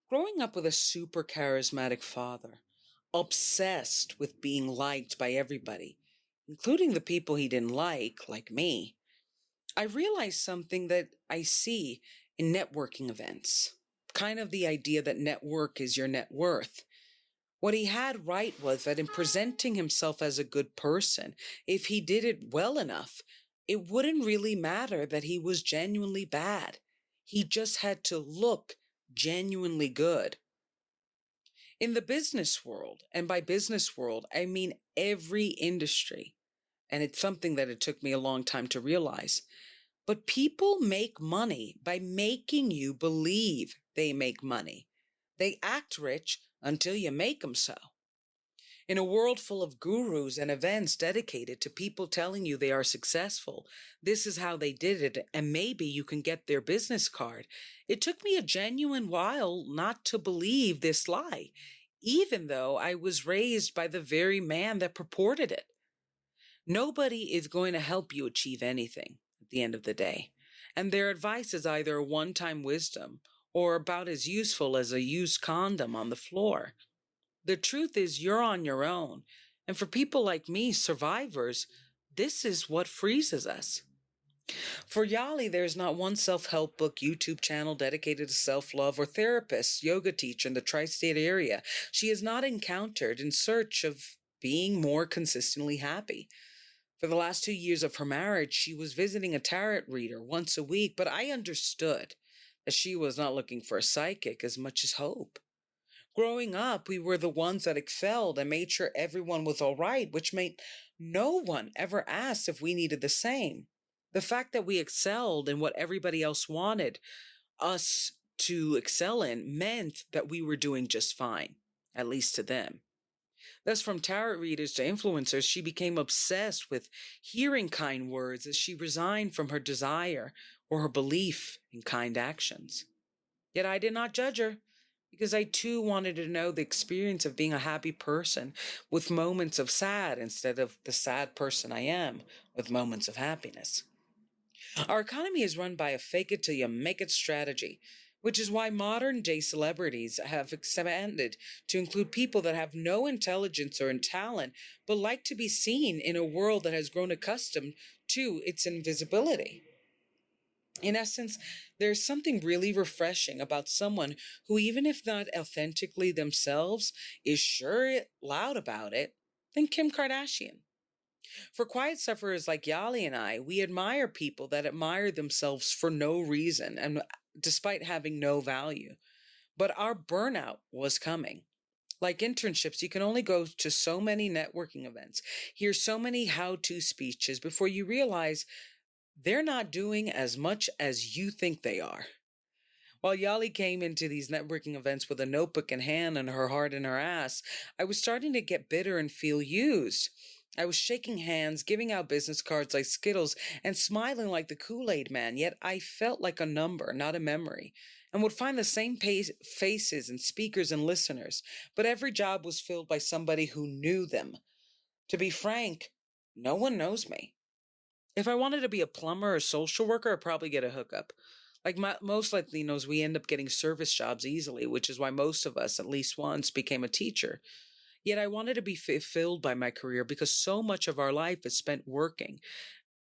Growing up with a super charismatic father, obsessed with being liked by everybody, including the people he didn't like me, I realized something that I see in networking events. Kind of the idea that network is your net worth. What he had right was that in presenting himself as a good person, if he did it well enough, it wouldn't really matter that he was genuinely bad. He just had to look genuinely good. In the business world, and by business world, I mean every industry, and it's something that it took me a long time to realize. But people make money by making you believe they make money. They act rich until you make them so. In a world full of gurus and events dedicated to people telling you they are successful, this is how they did it, and maybe you can get their business card, it took me a genuine while not to believe this lie, even though I was raised by the very man that purported it. Nobody is going to help you achieve anything at the end of the day, and their advice is either a one-time wisdom or about as useful as a used condom on the floor. The truth is you're on your own. And for people like me, survivors, this is what freezes us. For Yali, there's not one self-help book, YouTube channel dedicated to self-love or therapist, yoga teacher in the tri-state area she has not encountered in search of being more consistently happy. For the last 2 years of her marriage, she was visiting a tarot reader once a week, but I understood that she was not looking for a psychic as much as hope. Growing up, we were the ones that excelled and made sure everyone was all right, which meant no one ever asked if we needed the same. The fact that we excelled in what everybody else wanted us to excel in meant that we were doing just fine, at least to them. Thus, from tarot readers to influencers, she became obsessed with hearing kind words as she resigned from her desire or her belief in kind actions. Yet I did not judge her, because I too wanted to know the experience of being a happy person with moments of sad instead of the sad person I am with moments of happiness. Our economy is run by a fake it till you make it strategy, which is why modern day celebrities have expanded to include people that have no intelligence or talent, but like to be seen in a world that has grown accustomed to its invisibility. In essence, there's something really refreshing about someone who, even if not authentically themselves, is sure loud about it, than Kim Kardashian. For quiet sufferers like Yali and I, we admire people that admire themselves for no reason and despite having no value. But our burnout was coming. Like internships, you can only go to so many networking events, hear so many how-to speeches before you realize they're not doing as much as you think they are. While Yali came into these networking events with a notebook in hand and her heart in her ass, I was starting to get bitter and feel used. I was shaking hands, giving out business cards like Skittles, and smiling like the Kool-Aid man, yet I felt like a number, not a memory, and would find the same faces and speakers and listeners, but every job was filled by somebody who knew them. To be frank, no one knows me. If I wanted to be a plumber or social worker, I'd probably get a hookup. Like most Latinos, we end up getting service jobs easily, which is why most of us, at least once, became a teacher. Yet I wanted to be fulfilled by my career because so much of our life is spent working,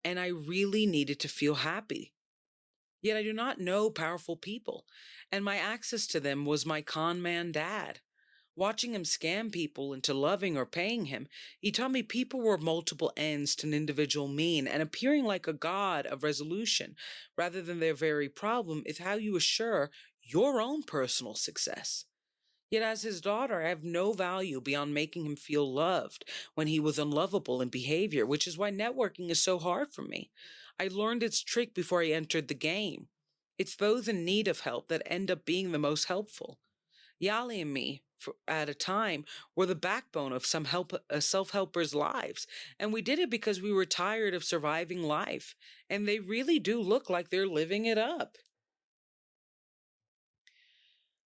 and I really needed to feel happy. Yet I do not know powerful people, and my access to them was my con man dad. Watching him scam people into loving or paying him, he taught me people were multiple ends to an individual mean, and appearing like a god of resolution rather than their very problem is how you assure your own personal success. Yet as his daughter, I have no value beyond making him feel loved when he was unlovable in behavior, which is why networking is so hard for me. I learned its trick before I entered the game. It's those in need of help that end up being the most helpful. Yali and me, at a time, were the backbone of some self-helpers' lives, and we did it because we were tired of surviving life, and they really do look like they're living it up.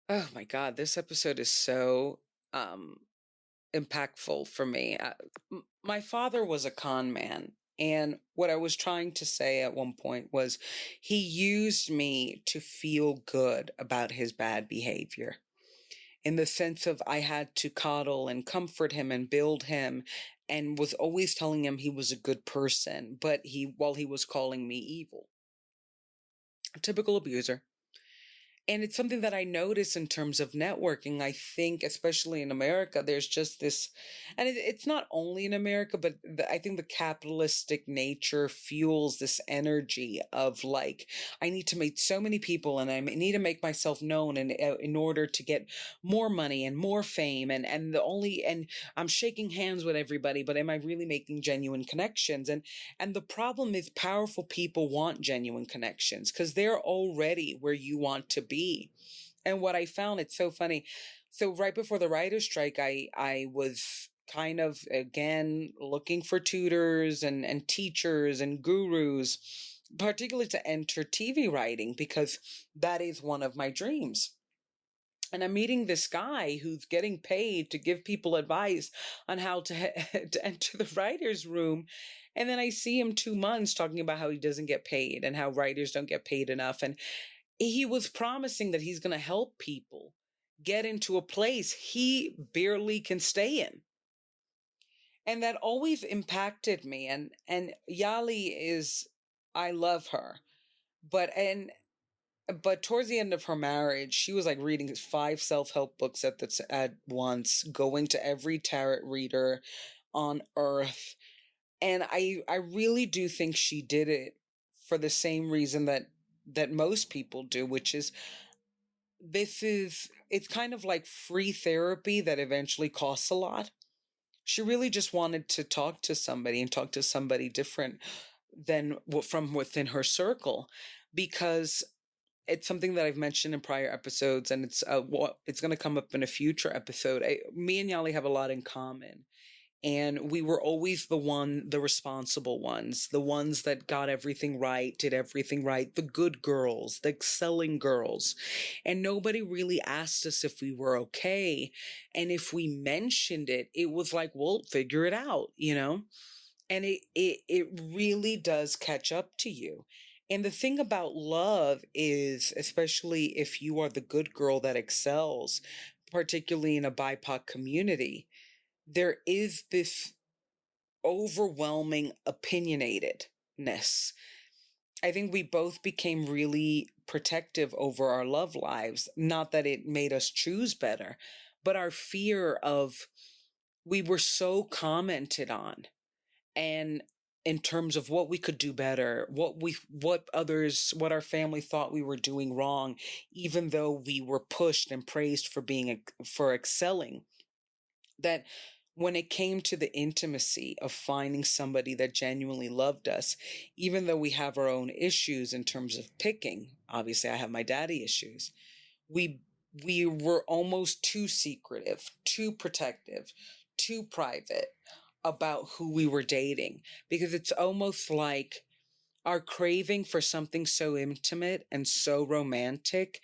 Oh my God, this episode is so impactful for me. My father was a con man. And what I was trying to say at one point was he used me to feel good about his bad behavior. in the sense of I had to coddle and comfort him and build him, and was always telling him he was a good person, but while he was calling me evil. A typical abuser. And it's something that I notice in terms of networking. I think, especially in America, there's just this, and it's not only in America, but I think the capitalistic nature fuels this energy of like, I need to meet so many people and I need to make myself known in order to get more money and more fame. And I'm shaking hands with everybody, but am I really making genuine connections? And the problem is powerful people want genuine connections because they're already where you want to be. And what I found, it's so funny. So right before the writer's strike, I was kind of again looking for tutors and teachers and gurus, particularly to enter TV writing, because that is one of my dreams. And I'm meeting this guy who's getting paid to give people advice on how to enter the writer's room. And then I see him 2 months talking about how he doesn't get paid and how writers don't get paid enough. And he was promising that he's going to help people get into a place he barely can stay in. And that always impacted me. And Yali is, I love her. But towards the end of her marriage, she was like reading 5 self-help books at once, going to every tarot reader on earth. And I really do think she did it for the same reason that most people do, which is it's kind of like free therapy that eventually costs a lot. She really just wanted to talk to somebody and talk to somebody different than from within her circle, because it's something that I've mentioned in prior episodes, and it's going to come up in a future episode. Me and Yali have a lot in common. And we were always the responsible ones, the ones that got everything right, did everything right, the good girls, the excelling girls. And nobody really asked us if we were okay. And if we mentioned it, it was like, well, figure it out, you know? And it really does catch up to you. And the thing about love is, especially if you are the good girl that excels, particularly in a BIPOC community, there is this overwhelming opinionatedness. I think we both became really protective over our love lives. Not that it made us choose better, but our fear of, we were so commented on, and in terms of what we could do better, what our family thought we were doing wrong, even though we were pushed and praised for excelling, that when it came to the intimacy of finding somebody that genuinely loved us, even though we have our own issues in terms of picking, obviously I have my daddy issues, we were almost too secretive, too protective, too private about who we were dating, because it's almost like our craving for something so intimate and so romantic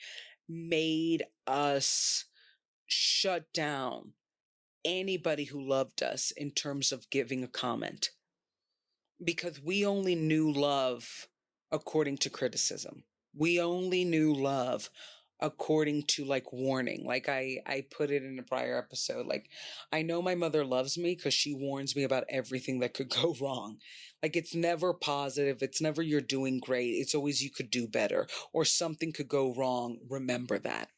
made us shut down anybody who loved us in terms of giving a comment, because we only knew love according to criticism. We only knew love according to like warning. Like I put it in a prior episode, like, I know my mother loves me because she warns me about everything that could go wrong. Like, it's never positive. It's never you're doing great. It's always you could do better or something could go wrong. Remember that.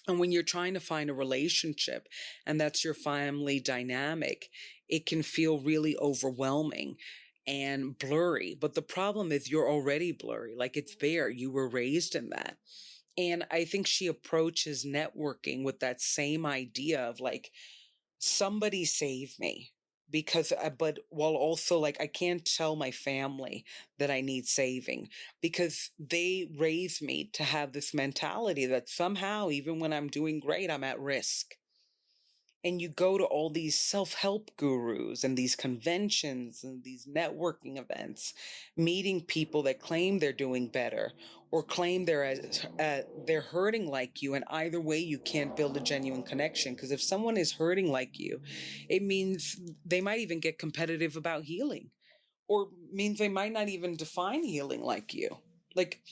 And when you're trying to find a relationship and that's your family dynamic, it can feel really overwhelming and blurry. But the problem is you're already blurry. Like, it's there. You were raised in that. And I think she approaches networking with that same idea of like, somebody save me. But while also like, I can't tell my family that I need saving, because they raised me to have this mentality that somehow, even when I'm doing great, I'm at risk. And you go to all these self-help gurus and these conventions and these networking events, meeting people that claim they're doing better or claim they're hurting like you. And either way, you can't build a genuine connection, because if someone is hurting like you, it means they might even get competitive about healing, or means they might not even define healing like you. Like,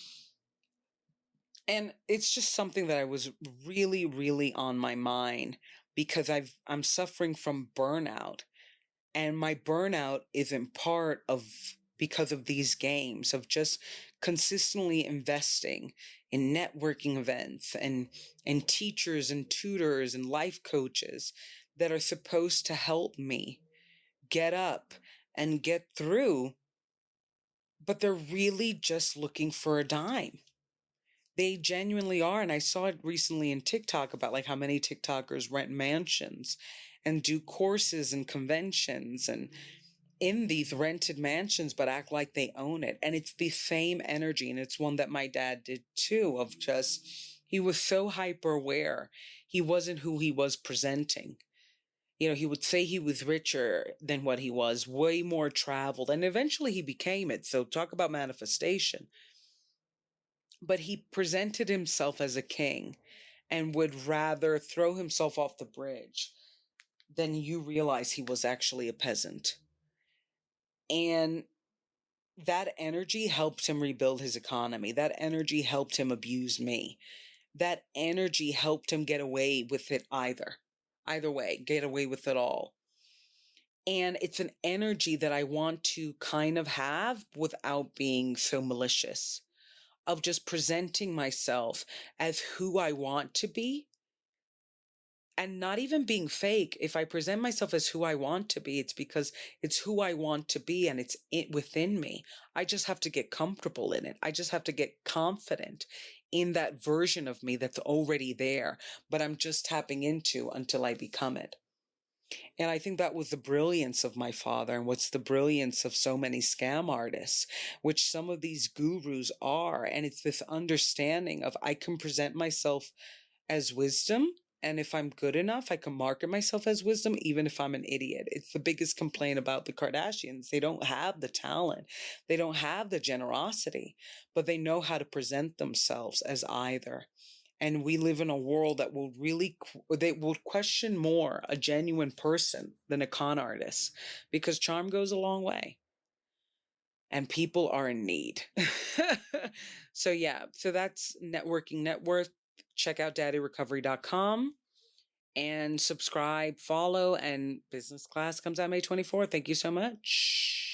And it's just something that I was really, really on my mind because I'm suffering from burnout. And my burnout is in part of because of these games of just consistently investing in networking events and teachers and tutors and life coaches that are supposed to help me get up and get through, but they're really just looking for a dime. They genuinely are. And I saw it recently in TikTok about like how many TikTokers rent mansions and do courses and conventions and in these rented mansions, but act like they own it. And it's the same energy. And it's one that my dad did too, of just, he was so hyper aware. He wasn't who he was presenting. You know, he would say he was richer than what he was, way more traveled. And eventually he became it. So talk about manifestation. But he presented himself as a king and would rather throw himself off the bridge than you realize he was actually a peasant. And that energy helped him rebuild his economy. That energy helped him abuse me. That energy helped him get away with it either way, get away with it all. And it's an energy that I want to kind of have without being so malicious, of just presenting myself as who I want to be and not even being fake. If I present myself as who I want to be, it's because it's who I want to be and it's within me. I just have to get comfortable in it. I just have to get confident in that version of me that's already there, but I'm just tapping into until I become it. And I think that was the brilliance of my father and what's the brilliance of so many scam artists, which some of these gurus are. And it's this understanding of I can present myself as wisdom. And if I'm good enough, I can market myself as wisdom, even if I'm an idiot. It's the biggest complaint about the Kardashians. They don't have the talent. They don't have the generosity, but they know how to present themselves as either. And we live in a world that will really, they will question more a genuine person than a con artist because charm goes a long way and people are in need. So yeah, so that's networking net worth. Check out daddyrecovery.com and subscribe, follow, and business class comes out May 24th. Thank you so much.